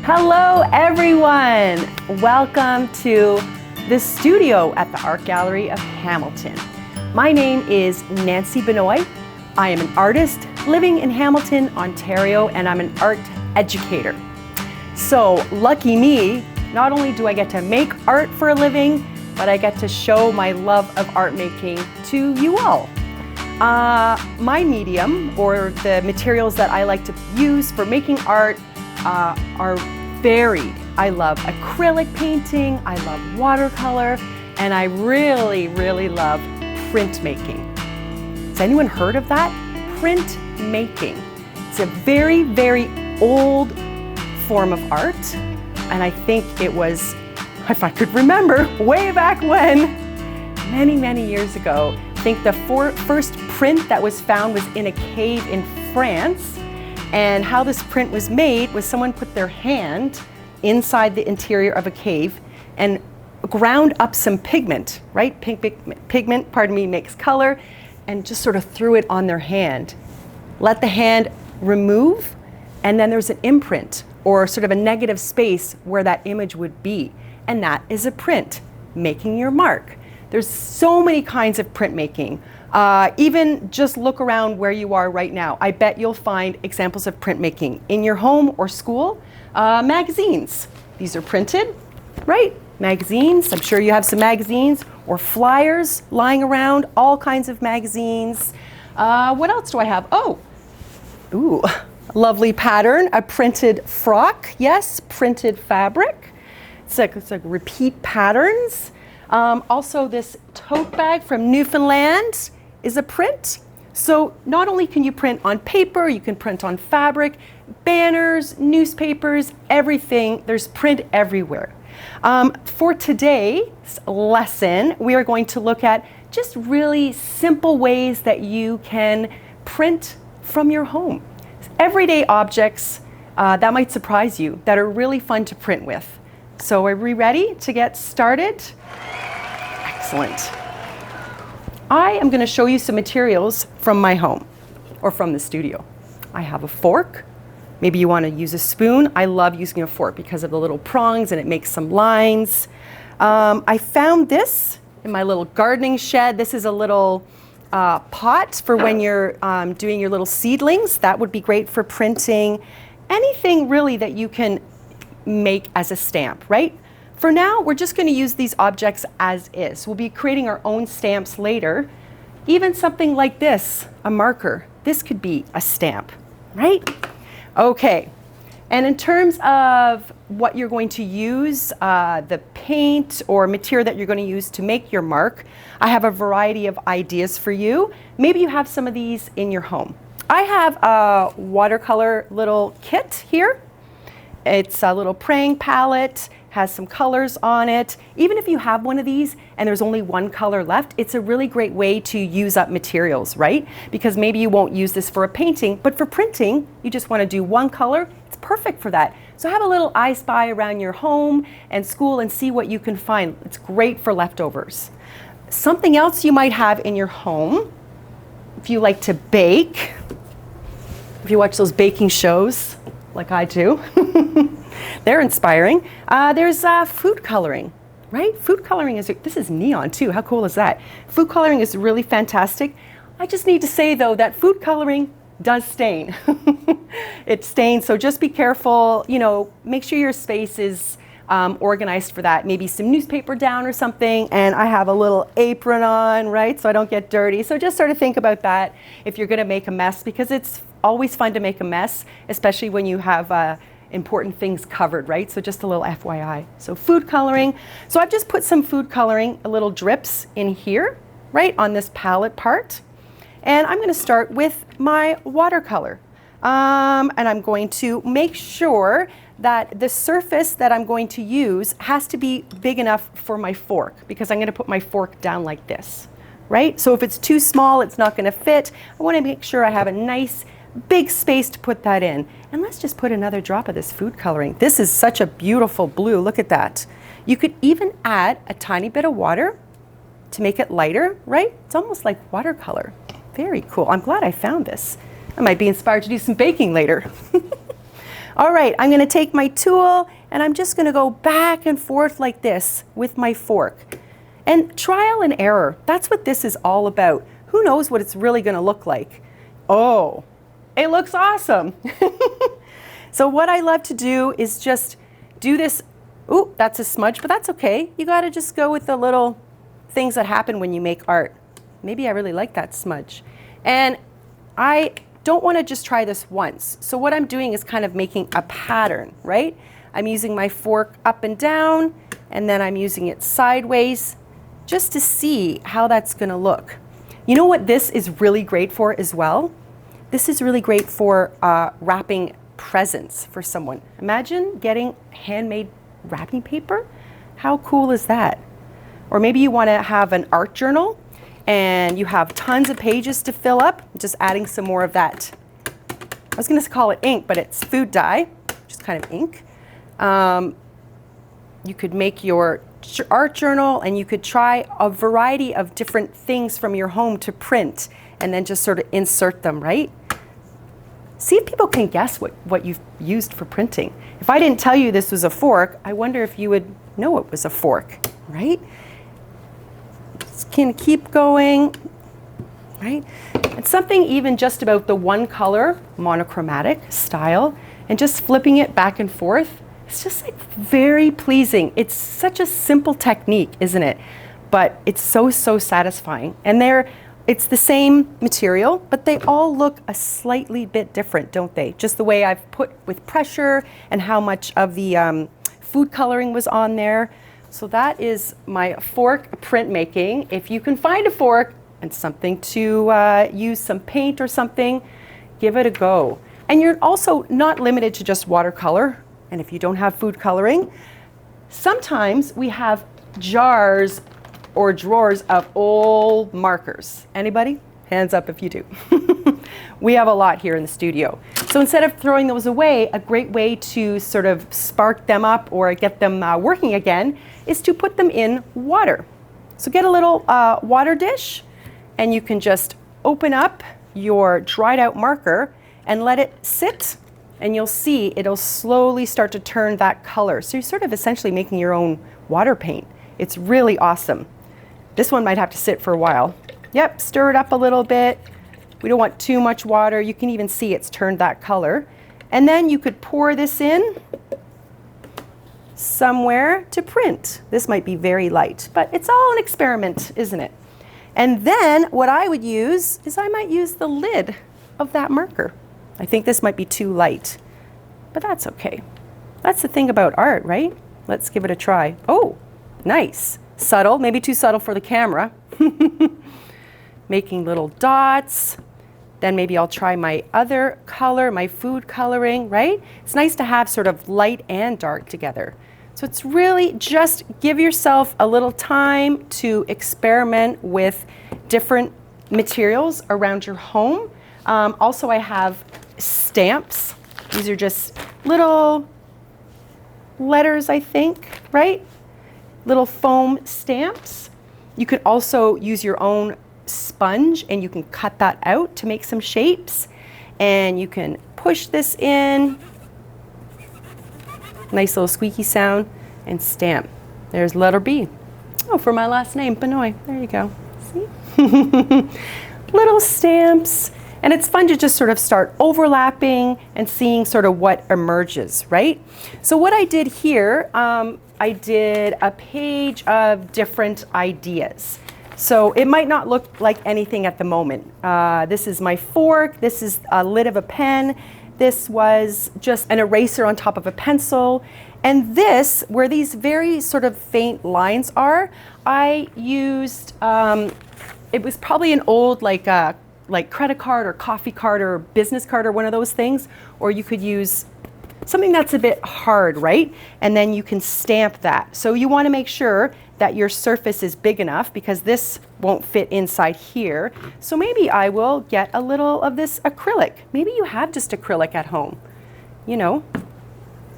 Hello everyone! Welcome to the studio at the Art Gallery of Hamilton. My name is Nancy Benoy. I am an artist living in Hamilton, Ontario, and I'm an art educator. So lucky me, not only do I get to make art for a living, but I get to show my love of art making to you all. My medium, or the materials that I like to use for making art, are varied. I love acrylic painting, I love watercolor, and I really love printmaking. Has anyone heard of that? Printmaking. It's a very old form of art, and I think it was, if I could remember, way back when, many years ago. I think the first print that was found was in a cave in France. And how this print was made was someone put their hand inside the interior of a cave and ground up some pigment, right? Pigment, pardon me, makes color, and just sort of threw it on their hand. Let the hand remove, and then there's an imprint, or sort of a negative space where that image would be. And that is a print, making your mark. There's so many kinds of printmaking. Even just look around where you are right now. I bet you'll find examples of printmaking in your home or school. Magazines, these are printed, right? Magazines, I'm sure you have some magazines, or flyers lying around, all kinds of magazines. What else do I have? Oh, ooh, lovely pattern, a printed frock. Yes, printed fabric. It's like repeat patterns. Also, this tote bag from Newfoundland is a print. So not only can you print on paper, you can print on fabric, banners, newspapers, everything. There's print everywhere. For today's lesson, we are going to look at just really simple ways that you can print from your home. Everyday objects that might surprise you, that are really fun to print with. So are we ready to get started? Excellent. I am going to show you some materials from my home, or from the studio. I have a fork. Maybe you want to use a spoon. I love using a fork because of the little prongs and it makes some lines. I found this in my little gardening shed. This is a little pot for when you're doing your little seedlings. That would be great for printing. Anything really that you can make as a stamp, right? For now, we're just going to use these objects as is. We'll be creating our own stamps later. Even something like this, a marker. This could be a stamp, right? Okay. And in terms of what you're going to use, the paint or material that you're going to use to make your mark, I have a variety of ideas for you. Maybe you have some of these in your home. I have a watercolor little kit here. It's a little praying palette, has some colors on it. Even if you have one of these and there's only one color left, it's a really great way to use up materials, right? Because maybe you won't use this for a painting, but for printing, you just want to do one color. It's perfect for that. So have a little I Spy around your home and school and see what you can find. It's great for leftovers. Something else you might have in your home, if you like to bake, if you watch those baking shows, like I do. They're inspiring. There's food coloring, right? Food coloring this is neon too. How cool is that? Food coloring is really fantastic. I just need to say though that food coloring does stain. It stains, so just be careful. You know, make sure your space is organized for that. Maybe some newspaper down or something, and I have a little apron on, right? So I don't get dirty. So just sort of think about that if you're gonna make a mess, because it's always fun to make a mess, especially when you have important things covered, right? So just a little FYI. So food coloring. So I've just put some food coloring, little drips in here, right, on this palette part. And I'm gonna start with my watercolor. And I'm going to make sure that the surface that I'm going to use has to be big enough for my fork, because I'm gonna put my fork down like this, right? So if it's too small, it's not gonna fit. I wanna make sure I have a nice big space to put that in. And let's just put another drop of this food coloring. This is such a beautiful blue, look at that. You could even add a tiny bit of water to make it lighter, right? It's almost like watercolor. Very cool, I'm glad I found this. I might be inspired to do some baking later. All right, I'm gonna take my tool and I'm just gonna go back and forth like this with my fork. And trial and error, that's what this is all about. Who knows what it's really gonna look like? Oh, it looks awesome. So what I love to do is just do this. Ooh, that's a smudge, but that's okay. You gotta just go with the little things that happen when you make art. Maybe I really like that smudge. And I don't wanna just try this once. So what I'm doing is kind of making a pattern, right? I'm using my fork up and down, and then I'm using it sideways just to see how that's gonna look. You know what this is really great for as well? This is really great for wrapping presents for someone. Imagine getting handmade wrapping paper. How cool is that? Or maybe you want to have an art journal and you have tons of pages to fill up. Just adding some more of that. I was going to call it ink, but it's food dye, which is kind of ink. You could make your art journal and you could try a variety of different things from your home to print and then just sort of insert them, right? See if people can guess what you've used for printing. If I didn't tell you this was a fork, I wonder if you would know it was a fork, right? Just can keep going, right? And something even just about the one color, monochromatic style, and just flipping it back and forth, it's just like very pleasing. It's such a simple technique, isn't it? But it's so satisfying. And it's the same material, but they all look a slightly bit different, don't they? Just the way I've put with pressure and how much of the food coloring was on there. So that is my fork printmaking. If you can find a fork and something to use some paint or something, give it a go. And you're also not limited to just watercolor. And if you don't have food coloring, sometimes we have jars or drawers of old markers. Anybody? Hands up if you do. We have a lot here in the studio. So instead of throwing those away, a great way to sort of spark them up or get them working again is to put them in water. So get a little water dish and you can just open up your dried out marker and let it sit, and you'll see it'll slowly start to turn that color. So you're sort of essentially making your own water paint. It's really awesome. This one might have to sit for a while. Yep, stir it up a little bit. We don't want too much water. You can even see it's turned that color. And then you could pour this in somewhere to print. This might be very light, but it's all an experiment, isn't it? And then what I would use is I might use the lid of that marker. I think this might be too light, but that's okay. That's the thing about art, right? Let's give it a try. Oh, nice. Subtle, maybe too subtle for the camera. Making little dots. Then maybe I'll try my other color, my food coloring, right? It's nice to have sort of light and dark together. So it's really just give yourself a little time to experiment with different materials around your home. Also, I have stamps. These are just little letters, I think, right? Little foam stamps. You could also use your own sponge and you can cut that out to make some shapes. And you can push this in. Nice little squeaky sound and stamp. There's letter B. Oh, for my last name, Benoy. There you go. See? Little stamps. And it's fun to just sort of start overlapping and seeing sort of what emerges, right? So what I did here, I did a page of different ideas. So it might not look like anything at the moment. This is my fork. This is a lid of a pen. This was just an eraser on top of a pencil. And this, where these very sort of faint lines are, I used, it was probably an old like credit card or coffee card or business card or one of those things. Or you could use something that's a bit hard, right? And then you can stamp that. So you want to make sure that your surface is big enough because this won't fit inside here. So maybe I will get a little of this acrylic. Maybe you have just acrylic at home. You know,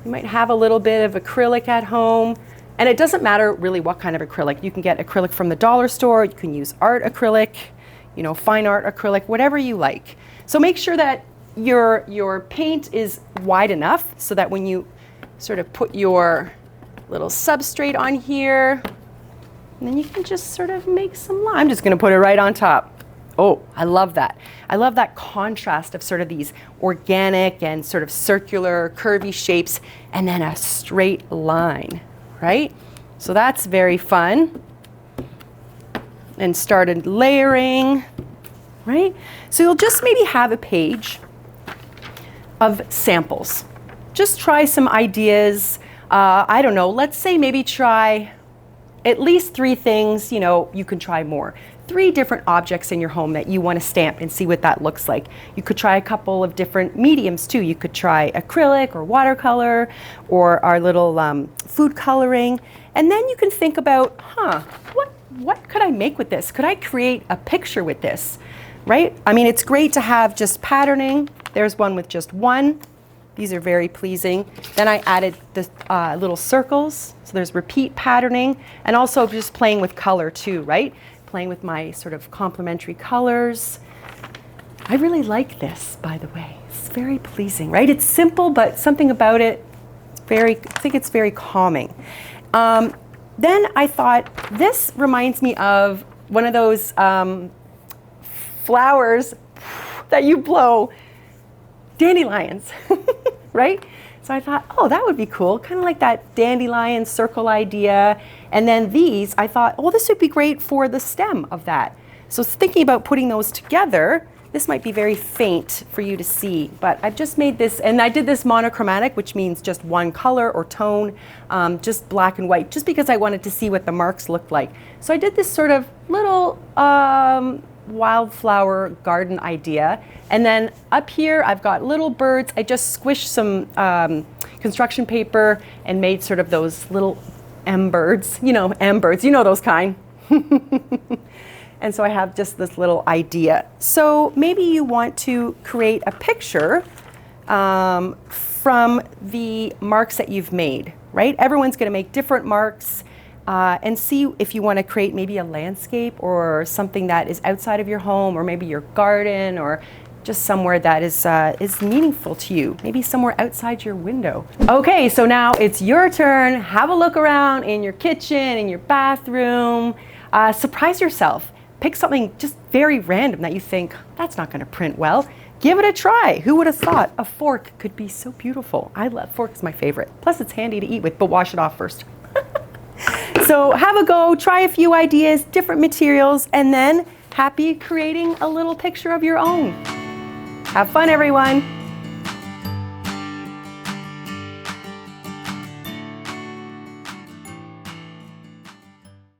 you might have a little bit of acrylic at home. And it doesn't matter really what kind of acrylic. You can get acrylic from the dollar store. You can use art acrylic, you know, fine art acrylic, whatever you like. So make sure that your paint is wide enough so that when you sort of put your little substrate on here, and then you can just sort of make some line. I'm just going to put it right on top. Oh, I love that. I love that contrast of sort of these organic and sort of circular, curvy shapes, and then a straight line, right? So that's very fun. And started layering, right? So you'll just maybe have a page of samples. Just try some ideas. I don't know, let's say maybe try at least 3 things, you know, you can try more. 3 different objects in your home that you want to stamp and see what that looks like. You could try a couple of different mediums too. You could try acrylic or watercolor or our little food coloring. And then you can think about, what could I make with this? Could I create a picture with this, right? I mean, it's great to have just patterning. There's one with just one. These are very pleasing. Then I added the little circles. So there's repeat patterning and also just playing with color too, right? Playing with my sort of complementary colors. I really like this, by the way. It's very pleasing, right? It's simple, but something about it, I think it's very calming. Then I thought, this reminds me of one of those flowers that you blow, dandelions, right? So I thought, oh, that would be cool, kind of like that dandelion circle idea. And then these, I thought, oh, this would be great for the stem of that. So thinking about putting those together, this might be very faint for you to see, but I've just made this, and I did this monochromatic, which means just one color or tone, just black and white, just because I wanted to see what the marks looked like. So I did this sort of little wildflower garden idea. And then up here, I've got little birds. I just squished some construction paper and made sort of those little M-birds, you know those kind. And so I have just this little idea. So maybe you want to create a picture from the marks that you've made, right? Everyone's going to make different marks. And see if you want to create maybe a landscape or something that is outside of your home, or maybe your garden, or just somewhere that is meaningful to you, maybe somewhere outside your window. Okay, so now it's your turn. Have a look around in your kitchen, in your bathroom. Surprise yourself. Pick something just very random that you think, that's not going to print well. Give it a try. Who would have thought a fork could be so beautiful? Fork is my favorite. Plus it's handy to eat with, but wash it off first. So have a go, try a few ideas, different materials, and then happy creating a little picture of your own. Have fun, everyone.